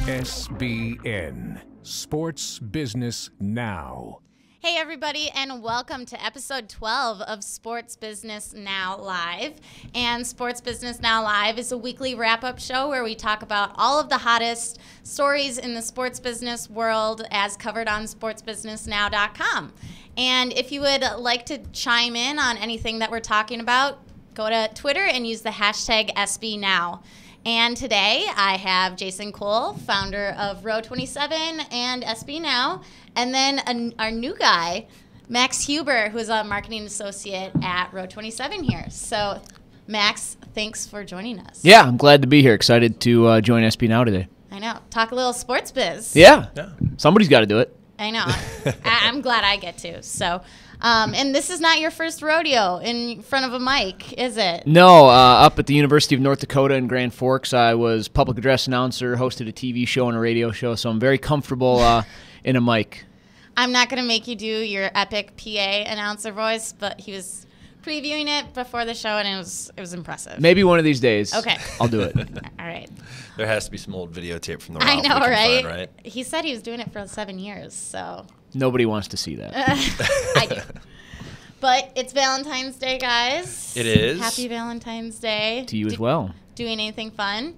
SBN Sports Business Now. Hey everybody, and welcome to episode 12 of Sports Business Now Live. And Sports Business Now Live is a weekly wrap-up show where we talk about all of the hottest stories in the sports business world as covered on sportsbusinessnow.com. And if you would like to chime in on anything that we're talking about, go to Twitter and use the hashtag SBNow. And today I have Jason Cole, founder of Row 27 and SB Now, and then our new guy, Max Huber, who's a marketing associate at Row 27 here. So, Max, thanks for joining us. Yeah, I'm glad to be here. Excited to join SB Now today. I know. Talk a little sports biz. Yeah. Somebody's got to do it. I know. I'm glad I get to. So, and this is not your first rodeo in front of a mic, is it? No, up at the University of North Dakota in Grand Forks, I was public address announcer, hosted a TV show and a radio show, so I'm very comfortable in a mic. I'm not going to make you do your epic PA announcer voice, but he was previewing it before the show, and it was impressive. Maybe one of these days. Okay. I'll do it. All right. There has to be some old videotape from the I Ralph know, we can right? find, right? He said he was doing it for 7 years, so. Nobody wants to see that. I do. But it's Valentine's Day, guys. It is. Happy Valentine's Day. To you as well. Doing anything fun?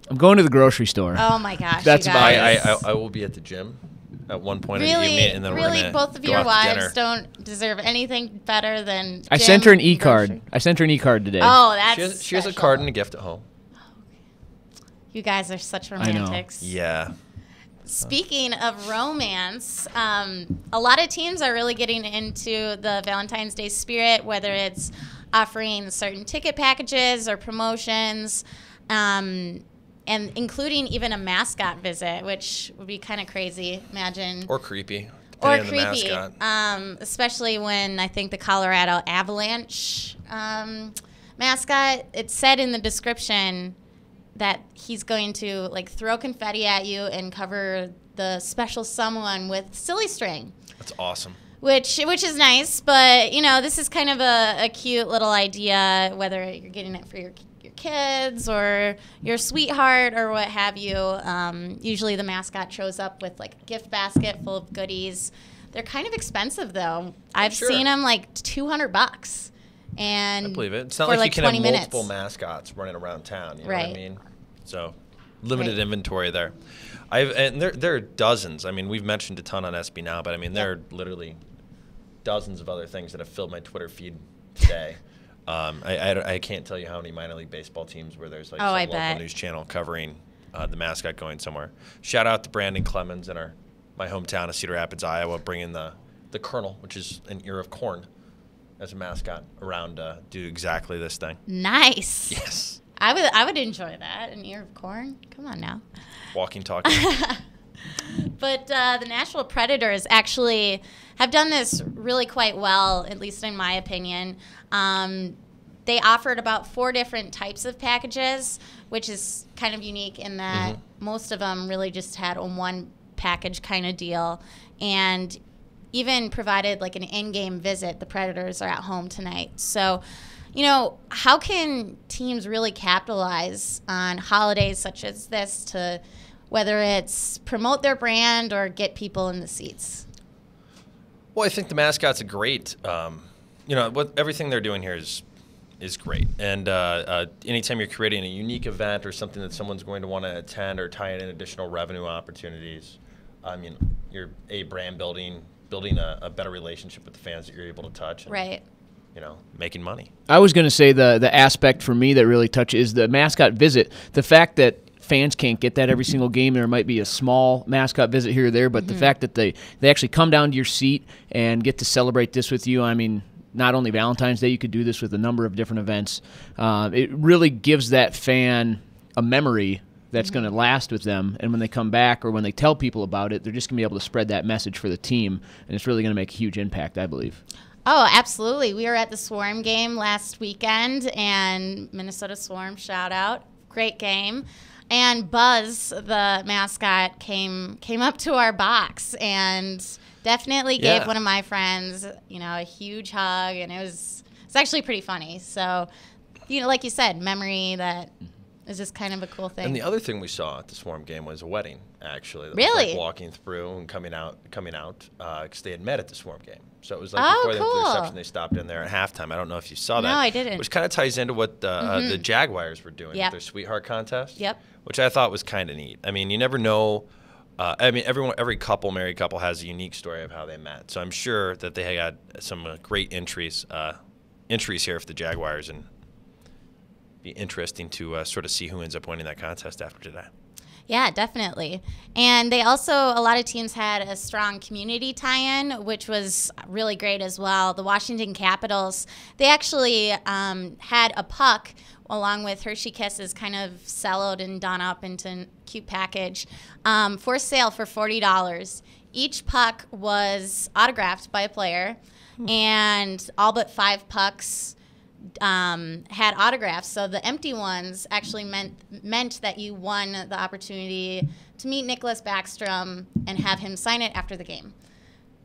I'm going to the grocery store. Oh, my gosh. That's you about guys. I will be at the gym at one point really, in the evening, and then we're really, gonna both of go your out to wives dinner. don't deserve anything better than I gym sent her an and e-card. grocery. I sent her an e-card today. Oh, that's She has a special. card and a gift at home. You guys are such know. romantics. Yeah. Speaking of romance, a lot of teams are really getting into the Valentine's Day spirit, whether it's offering certain ticket packages or promotions, and including even a mascot visit, which would be kind of crazy. Imagine. Or creepy. Or depending on the creepy, mascot. especially when I think the Colorado Avalanche mascot, it said in the description that he's going to like throw confetti at you and cover the special someone with silly string. That's awesome. Which is nice, but you know, this is kind of a cute little idea, whether you're getting it for your kids or your sweetheart or what have you. Usually the mascot shows up with like a gift basket full of goodies. They're kind of expensive though. I've seen them like $200. And I believe it. It's not for like you can have 20 multiple minutes. mascots running around town. You know Right. what I mean? So limited Right. inventory there. And there are dozens. I mean, we've mentioned a ton on SB Now, but I mean, there are literally dozens of other things that have filled my Twitter feed today. I can't tell you how many minor league baseball teams where there's like some I local bet. news channel covering the mascot going somewhere. Shout out to Brandon Clemens in my hometown of Cedar Rapids, Iowa, bringing the Colonel, which is an ear of corn, as a mascot around to do exactly this thing. Nice. Yes. I would enjoy that. An ear of corn. Come on now. Walking, talking. But the Nashville Predators actually have done this really quite well, at least in my opinion. They offered about 4 different types of packages, which is kind of unique in that most of them really just had a one package kind of deal, and even provided like an in-game visit. The Predators are at home tonight. So, you know, how can teams really capitalize on holidays such as this to, whether it's promote their brand or get people in the seats? Well, I think the mascot's a great, everything they're doing here is great. And anytime you're creating a unique event or something that someone's going to want to attend or tie in additional revenue opportunities, I mean, you're brand building a better relationship with the fans that you're able to touch. And, Right. you know, making money. I was going to say the aspect for me that really touches the mascot visit. The fact that fans can't get that every single game. There might be a small mascot visit here or there, but the fact that they actually come down to your seat and get to celebrate this with you, I mean, not only Valentine's Day, you could do this with a number of different events. It really gives that fan a memory that's going to last with them, and when they come back or when they tell people about it, they're just going to be able to spread that message for the team, and it's really going to make a huge impact, I believe. Oh, absolutely. We were at the Swarm game last weekend, and Minnesota Swarm, shout out, great game. And Buzz, the mascot, came up to our box and definitely gave one of my friends, a huge hug, and it's actually pretty funny. So, like you said, memory that It's just kind of a cool thing. And the other thing we saw at the Swarm game was a wedding, actually. That Really? was like walking through and coming out, because they had met at the Swarm game. So it was like Oh, before the cool. reception, they stopped in there at halftime. I don't know if you saw that. No, I didn't. Which kind of ties into what the Jaguars were doing Yep. with their Sweetheart contest. Yep. Which I thought was kind of neat. I mean, you never know. Every married couple has a unique story of how they met. So I'm sure that they had some great entries here for the Jaguars, and be interesting to sort of see who ends up winning that contest after today. Yeah, definitely. And they also, a lot of teams had a strong community tie-in, which was really great as well. The Washington Capitals, they actually had a puck along with Hershey Kisses kind of celloed and done up into a cute package for sale for $40. Each puck was autographed by a player, and all but 5 pucks had autographs. So the empty ones actually meant that you won the opportunity to meet Nicholas Backstrom and have him sign it after the game,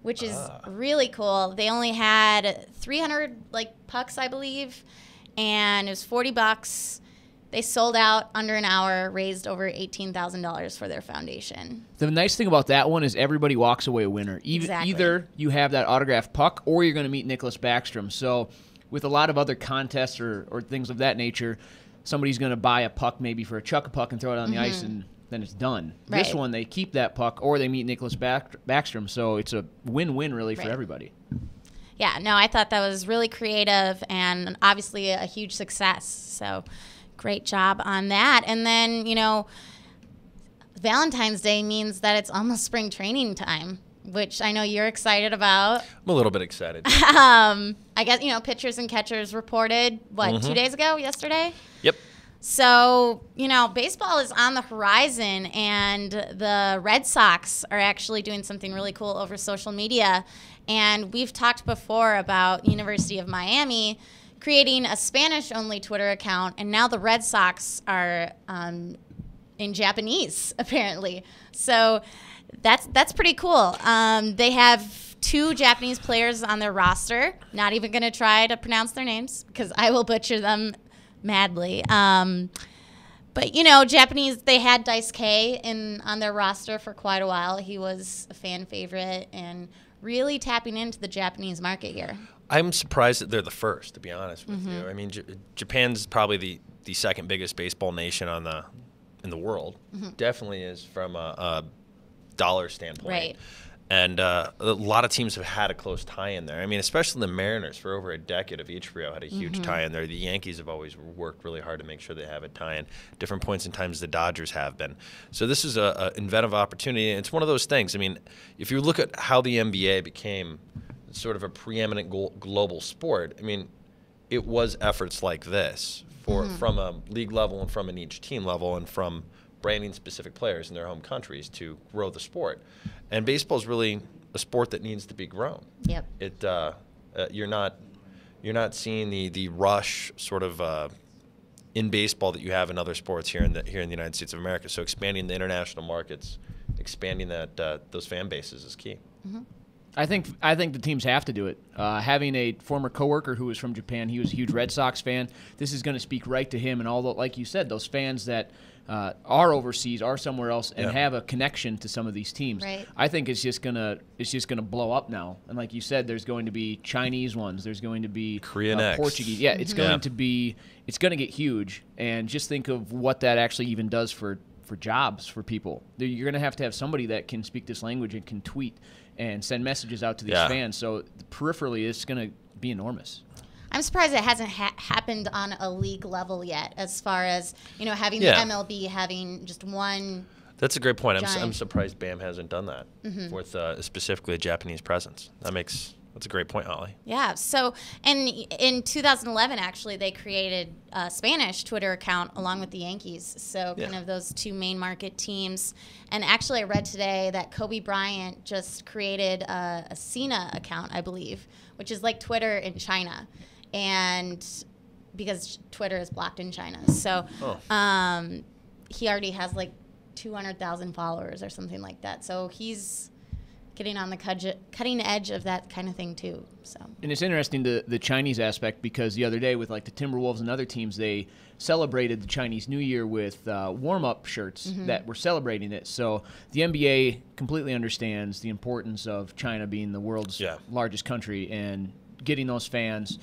which is really cool. They only had 300 pucks, I believe, and it was $40. They sold out under an hour, raised over $18,000 for their foundation. The nice thing about that one is everybody walks away a winner. Exactly. Either you have that autographed puck or you're going to meet Nicholas Backstrom. So with a lot of other contests or things of that nature, somebody's going to buy a puck maybe for a chuck a puck and throw it on the ice, and then it's done. Right. This one, they keep that puck or they meet Nicholas Backstrom. So it's a win-win really for everybody. Yeah, no, I thought that was really creative and obviously a huge success. So great job on that. And then, Valentine's Day means that it's almost spring training time, which I know you're excited about. I'm a little bit excited. I guess, pitchers and catchers reported, 2 days ago, yesterday? Yep. So, baseball is on the horizon, and the Red Sox are actually doing something really cool over social media. And we've talked before about University of Miami creating a Spanish-only Twitter account, and now the Red Sox are in Japanese, apparently. So that's pretty cool. They have 2 Japanese players on their roster. Not even going to try to pronounce their names because I will butcher them madly. But, Japanese, they had Dice K on their roster for quite a while. He was a fan favorite and really tapping into the Japanese market here. I'm surprised that they're the first, to be honest with you. I mean, Japan's probably the second biggest baseball nation in the world. Definitely is from a dollar standpoint. Right. And a lot of teams have had a close tie-in there. I mean, especially the Mariners for over a decade of Ichiro had a huge tie-in there. The Yankees have always worked really hard to make sure they have a tie-in. Different points in times the Dodgers have been. So this is an inventive opportunity. And it's one of those things. I mean, if you look at how the NBA became sort of a preeminent global sport, I mean, it was efforts like this from a league level and from an each team level and from branding specific players in their home countries to grow the sport. And baseball is really a sport that needs to be grown. Yep. You're not seeing the rush sort of in baseball that you have in other sports here in the United States of America. So expanding the international markets, expanding those fan bases is key. I think the teams have to do it. Having a former coworker who was from Japan, he was a huge Red Sox fan. This is going to speak right to him and all, like you said, those fans that are overseas, are somewhere else, and have a connection to some of these teams. Right. I think it's just gonna blow up now. And like you said, there's going to be Chinese ones. There's going to be Korean X. Portuguese. Yeah, it's going to be. It's going to get huge. And just think of what that actually even does for jobs for people. You're going to have somebody that can speak this language and can tweet and send messages out to these fans. So peripherally, it's going to be enormous. I'm surprised it hasn't happened on a league level yet, as far as having the MLB having just one. That's a great point. I'm surprised BAM hasn't done that with specifically a Japanese presence. That's a great point, Holly. Yeah. So, and in 2011, actually, they created a Spanish Twitter account along with the Yankees. So, kind of those 2 main market teams. And actually, I read today that Kobe Bryant just created a Sina account, I believe, which is like Twitter in China, and because Twitter is blocked in China, so he already has like 200,000 followers or something like that. So he's getting on the cutting edge of that kind of thing too. So. And it's interesting the Chinese aspect, because the other day with like the Timberwolves and other teams, they celebrated the Chinese New Year with warm-up shirts that were celebrating it. So the NBA completely understands the importance of China being the world's largest country and getting those fans.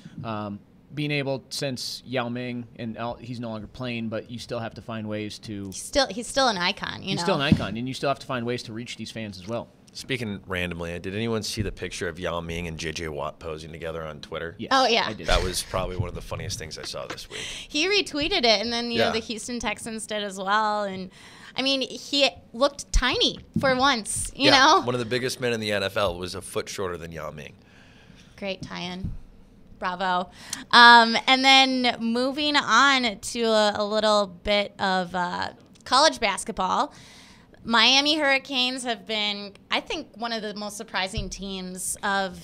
Being able, since Yao Ming, and he's no longer playing, but you still have to find ways to... He's still an icon, He's still an icon, and you still have to find ways to reach these fans as well. Speaking randomly, did anyone see the picture of Yao Ming and J.J. Watt posing together on Twitter? Yes, oh, yeah. I did. That was probably one of the funniest things I saw this week. He retweeted it, and then, you know, the Houston Texans did as well. And, I mean, he looked tiny for once, you know? One of the biggest men in the NFL was a foot shorter than Yao Ming. Great tie-in. Bravo. And then moving on to a little bit of college basketball. Miami Hurricanes have been, I think, one of the most surprising teams of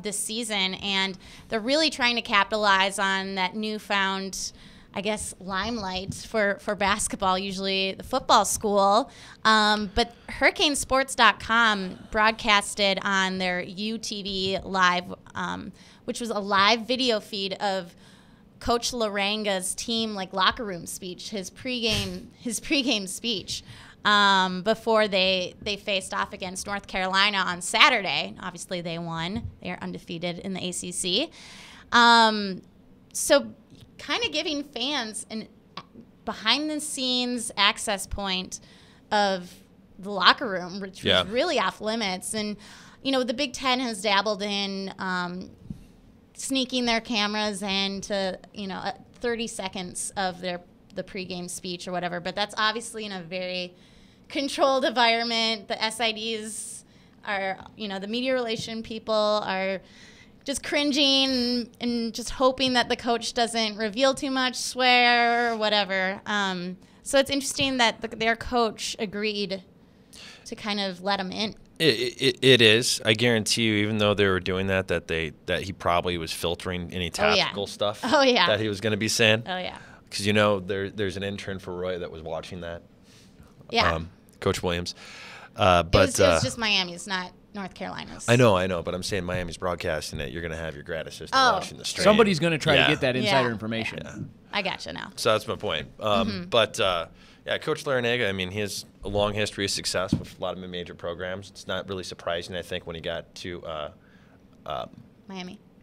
this season, and they're really trying to capitalize on that newfound, I guess, limelight for basketball, usually the football school. But Hurricanesports.com broadcasted on their UTV Live, which was a live video feed of Coach Laranga's team locker room speech, his pregame speech. Before they faced off against North Carolina on Saturday. Obviously, they won. They are undefeated in the ACC. So kind of giving fans an behind-the-scenes access point of the locker room, which was really off limits. And, you know, the Big Ten has dabbled in sneaking their cameras into, 30 seconds of the pregame speech or whatever. But that's obviously in a very controlled environment. The SIDs are, the media relation people are just cringing and just hoping that the coach doesn't reveal too much, swear, or whatever. So it's interesting that their coach agreed to kind of let him in. It is. I guarantee you, even though they were doing that he probably was filtering any tactical stuff that he was going to be saying. Oh, yeah. Because, there's an intern for Roy that was watching that. Yeah. Coach Williams. But it was just Miami's, not North Carolina's. I know, but I'm saying Miami's broadcasting it. You're going to have your grad assistant watching the stream. Somebody's going to try to get that insider information. Yeah. I gotcha now. So that's my point. But, Coach Larinaga, I mean, he has a long history of success with a lot of major programs. It's not really surprising, I think, when he got to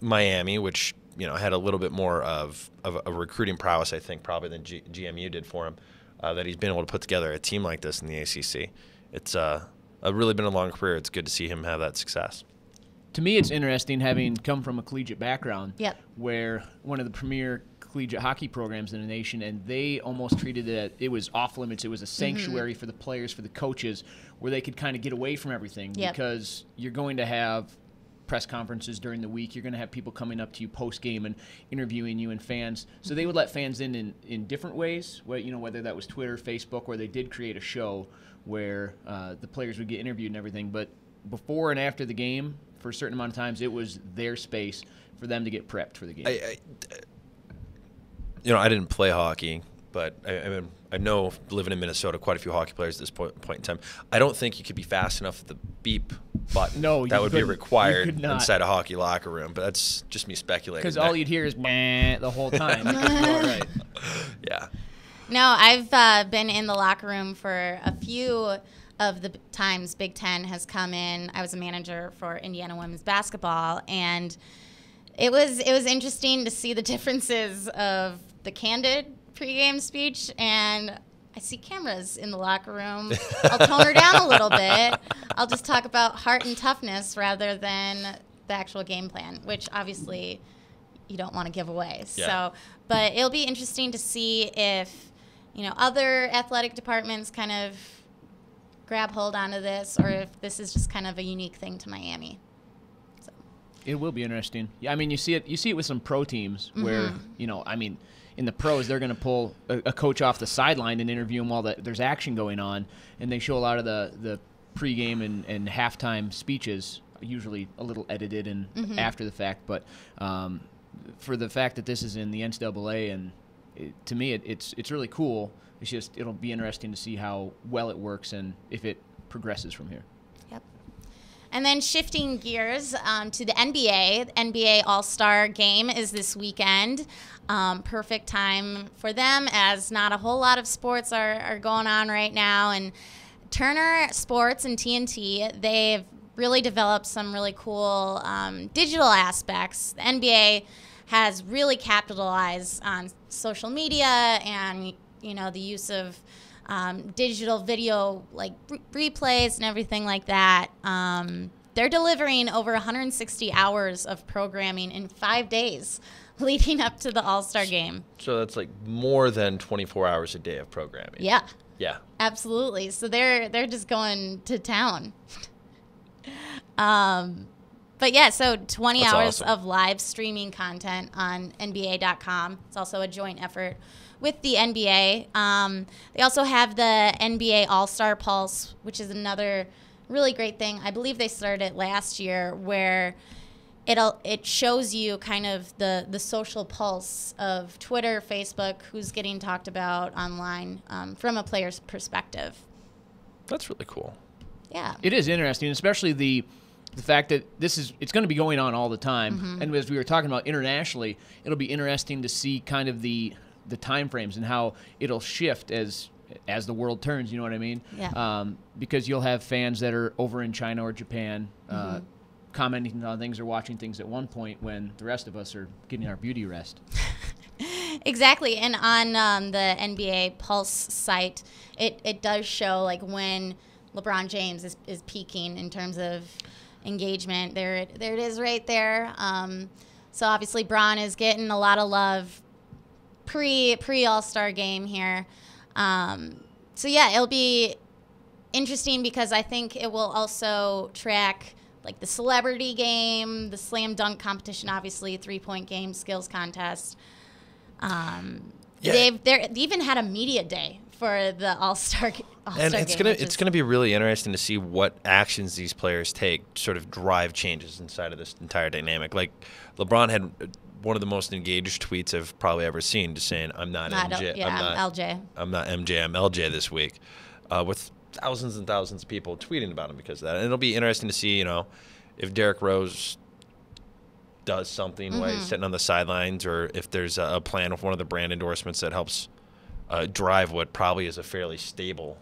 Miami, which, had a little bit more of a recruiting prowess, I think, probably than GMU did for him, that he's been able to put together a team like this in the ACC. It's really been a long career. It's good to see him have that success. To me, it's interesting having come from a collegiate background where one of the premier collegiate hockey programs in the nation, and they almost treated it was off limits. It was a sanctuary for the players, for the coaches, where they could kind of get away from everything because you're going to have press conferences during the week. You're going to have people coming up to you post-game and interviewing you and fans. So they would let fans in different ways, whether that was Twitter, Facebook, or they did create a show where the players would get interviewed and everything. But before and after the game, for a certain amount of times, it was their space for them to get prepped for the game. I didn't play hockey, but I know, living in Minnesota, quite a few hockey players at this point in time. I don't think you could be fast enough with the beep button. No, that would be required inside a hockey locker room. But that's just me speculating. Because all you'd hear is the whole time. Right. Yeah. No, I've been in the locker room for a few of the times Big Ten has come in. I was a manager for Indiana women's basketball, and it was interesting to see the differences of the candid pregame speech, and I see cameras in the locker room. I'll tone her down a little bit. I'll just talk about heart and toughness rather than the actual game plan, which obviously you don't want to give away. Yeah. But it'll be interesting to see if, other athletic departments kind of grab hold onto this, or if this is just kind of a unique thing to Miami. It will be interesting. Yeah, I mean, you see it with some pro teams where, in the pros, they're going to pull a coach off the sideline and interview him while there's action going on, and they show a lot of the pregame and halftime speeches, usually a little edited and after the fact. But for the fact that this is in the NCAA, and to me, it's really cool. It's just it'll be interesting to see how well it works and if it progresses from here. Yep. And then shifting gears to the NBA. The NBA All-Star game is this weekend. Perfect time for them, as not a whole lot of sports are going on right now. And Turner Sports and TNT, they've really developed some really cool digital aspects. The NBA has really capitalized on social media and, the use of digital video, like replays and everything like that. They're delivering over 160 hours of programming in 5 days leading up to the All-Star game. So that's like more than 24 hours a day of programming. Yeah. Yeah. Absolutely. So they're just going to town. But yeah, so 20 That's hours awesome. of live streaming content on NBA.com. It's also a joint effort with the NBA. They also have the NBA All-Star Pulse, which is another really great thing. I believe they started it last year, where it shows you kind of the social pulse of Twitter, Facebook, who's getting talked about online from a player's perspective. That's really cool. Yeah. It is interesting, especially the fact that it's going to be going on all the time. And as we were talking about internationally, it'll be interesting to see kind of the time frames and how it'll shift as the world turns, you know what I mean? Yeah. Because you'll have fans that are over in China or Japan commenting on things or watching things at one point when the rest of us are getting our beauty rest. Exactly. And on the NBA Pulse site, it does show like when LeBron James is peaking in terms of engagement. There it is right there. So obviously Bron is getting a lot of love pre All-Star game here. So yeah, it'll be interesting because I think it will also track like the celebrity game, the slam dunk competition, obviously 3-point game, skills contest. They even had a media day for the All-Star And game. it's gonna be really interesting to see what actions these players take to sort of drive changes inside of this entire dynamic. Like LeBron had one of the most engaged tweets I've probably ever seen, just saying, "I'm not MJ. I'm LJ. I'm not MJ. I'm LJ this week," with thousands and thousands of people tweeting about him because of that. And it'll be interesting to see, if Derrick Rose does something while he's sitting on the sidelines, or if there's a plan with one of the brand endorsements that helps drive what probably is a fairly stable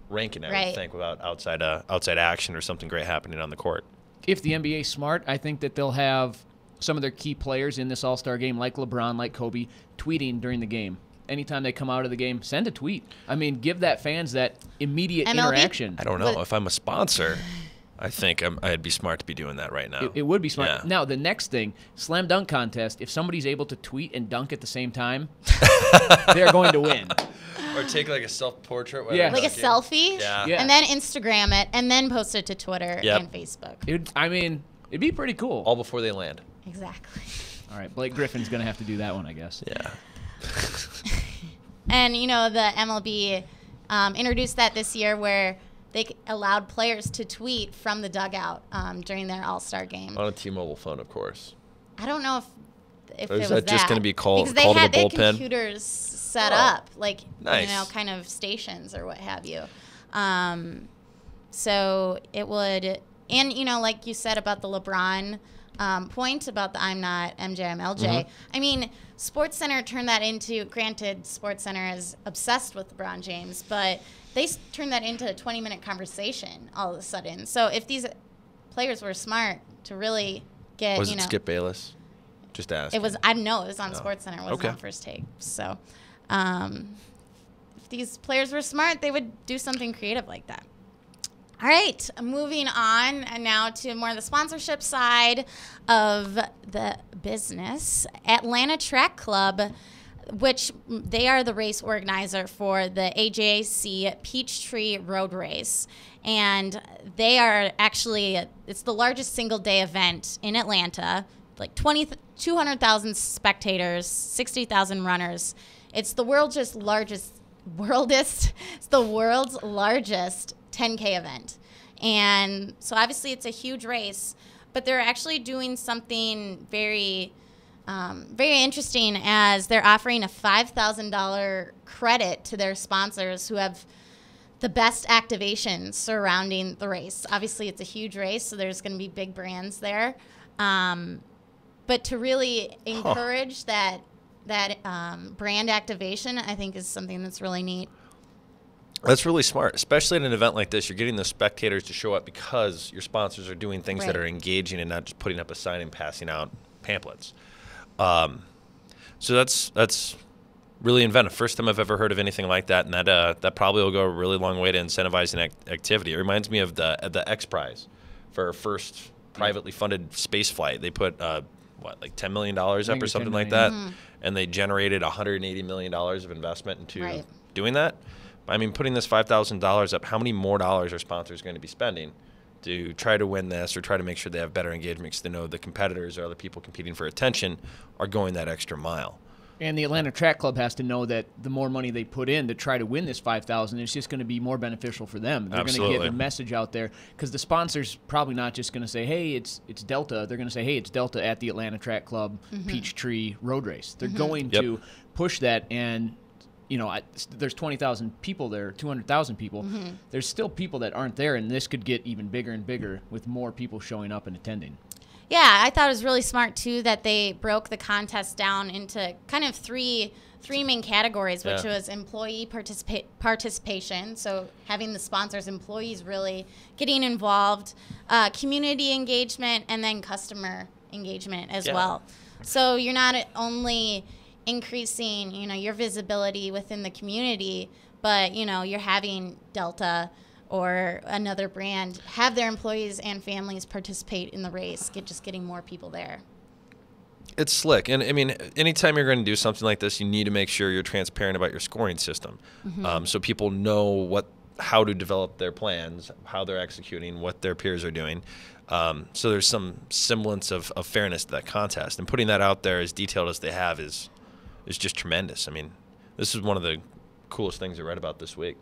ranking, I would think, without outside action or something great happening on the court. If the NBA is smart, I think that they'll have some of their key players in this All-Star game, like LeBron, like Kobe, tweeting during the game. Anytime they come out of the game, send a tweet. I mean, give that fans that immediate MLB? interaction. I don't know. If I'm a sponsor, I think I'd be smart to be doing that right now. It would be smart. Yeah. Now, the next thing, slam dunk contest, if somebody's able to tweet and dunk at the same time, they're going to win. Or take like a self-portrait. Yeah. Like a selfie, Yeah. Yeah. and then Instagram it, and then post it to Twitter and Facebook. It'd be pretty cool. All before they land. Exactly. All right, Blake Griffin's going to have to do that one, I guess. Yeah. And, the MLB introduced that this year where they allowed players to tweet from the dugout during their All-Star game. On a T-Mobile phone, of course. I don't know if Or it is was that just gonna be called because to the they had bullpen? computers set Oh, up, like, nice. kind of stations or what have you. So it would, and, like you said about the LeBron point about the I'm not MJ, I'm LJ. I mean, SportsCenter turned that into, granted, SportsCenter is obsessed with LeBron James, but they turned that into a 20-minute conversation all of a sudden. So if these players were smart to really get, Was it Skip Bayless? Just ask. it was, I don't know, it was on SportsCenter. It wasn't Okay. on First Take. So if these players were smart, they would do something creative like that. All right, moving on now to more of the sponsorship side of the business. Atlanta Track Club, which they are the race organizer for the AJC Peachtree Road Race. And they are actually, it's the largest single-day event in Atlanta, like 200,000 spectators, 60,000 runners. It's the world's largest 10K event. And so obviously it's a huge race, but they're actually doing something very, very interesting, as they're offering a $5,000 credit to their sponsors who have the best activation surrounding the race. Obviously, it's a huge race, so there's going to be big brands there. But to really encourage that brand activation, I think is something that's really neat. That's really smart, especially at an event like this. You're getting the spectators to show up because your sponsors are doing things that are engaging and not just putting up a sign and passing out pamphlets. So that's really inventive. First time I've ever heard of anything like that, and that probably will go a really long way to incentivizing activity. It reminds me of the X Prize for our first privately funded space flight. They put like $10 million up or something like that, and they generated $180 million of investment into doing that. I mean, putting this $5,000 up, how many more dollars are sponsors going to be spending to try to win this or try to make sure they have better engagement because they know the competitors or other people competing for attention are going that extra mile? And the Atlanta Track Club has to know that the more money they put in to try to win this $5,000, it's just going to be more beneficial for them. They're going to get the message out there because the sponsor's probably not just going to say, hey, it's Delta. They're going to say, hey, it's Delta at the Atlanta Track Club Peachtree Road Race. They're going to push that, and there's 20,000 people there, 200,000 people. There's still people that aren't there, and this could get even bigger and bigger with more people showing up and attending. Yeah, I thought it was really smart, too, that they broke the contest down into kind of three main categories, which was employee participation, so having the sponsors' employees really getting involved, community engagement, and then customer engagement as well. So you're not only increasing, your visibility within the community, but, you're having Delta or another brand have their employees and families participate in the race, just getting more people there. It's slick. And, I mean, anytime you're going to do something like this, you need to make sure you're transparent about your scoring system so people know how to develop their plans, how they're executing, what their peers are doing. So there's some semblance of fairness to that contest. And putting that out there as detailed as they have is just tremendous. I mean, this is one of the coolest things I read about this week.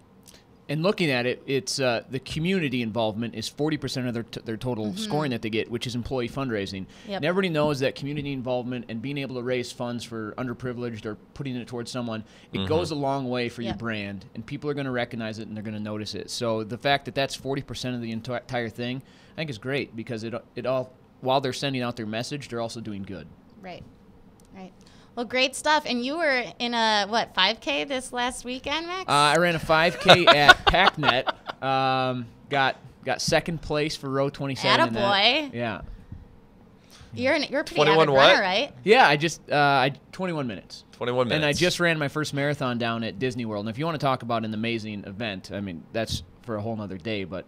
And looking at it, it's the community involvement is 40% of their total scoring that they get, which is employee fundraising. And everybody knows that community involvement and being able to raise funds for underprivileged or putting it towards someone, it goes a long way for your brand, and people are going to recognize it and they're going to notice it. So the fact that that's 40% of the entire thing, I think is great because it all while they're sending out their message, they're also doing good. Right. Well, great stuff. And you were in a, 5K this last weekend, Max? I ran a 5K at PACnet. Got second place for row 27. Attaboy. Yeah. You're a pretty 21 avid what? runner, right? Yeah, I 21 minutes. 21 minutes. And I just ran my first marathon down at Disney World. And if you want to talk about an amazing event, I mean, that's for a whole nother day. But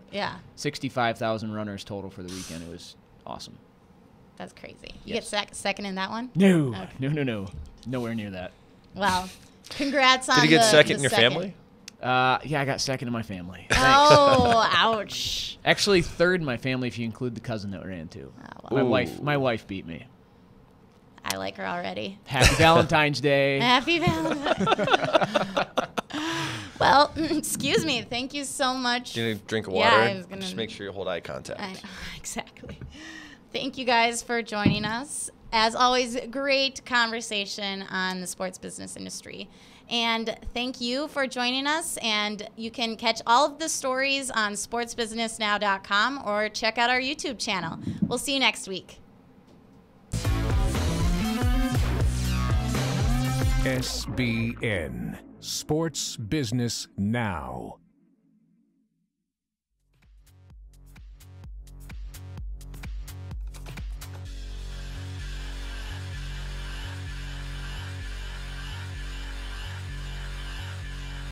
65,000 runners total for the weekend. It was awesome. That's crazy. You get second in that one? No. Okay. No. Nowhere near that. Well, congrats on Did you get second in your second. Family? Yeah, I got second in my family. Oh, ouch. Actually, third in my family if you include the cousin that ran too. Oh, well. My wife beat me. I like her already. Happy Valentine's Day. Happy Valentine's. Well, excuse me. Thank you so much. Do you need a drink of water? Yeah, I was gonna... Just make sure you hold eye contact. Exactly. Thank you guys for joining us. As always, great conversation on the sports business industry. And thank you for joining us. And you can catch all of the stories on sportsbusinessnow.com or check out our YouTube channel. We'll see you next week. SBN, Sports Business Now.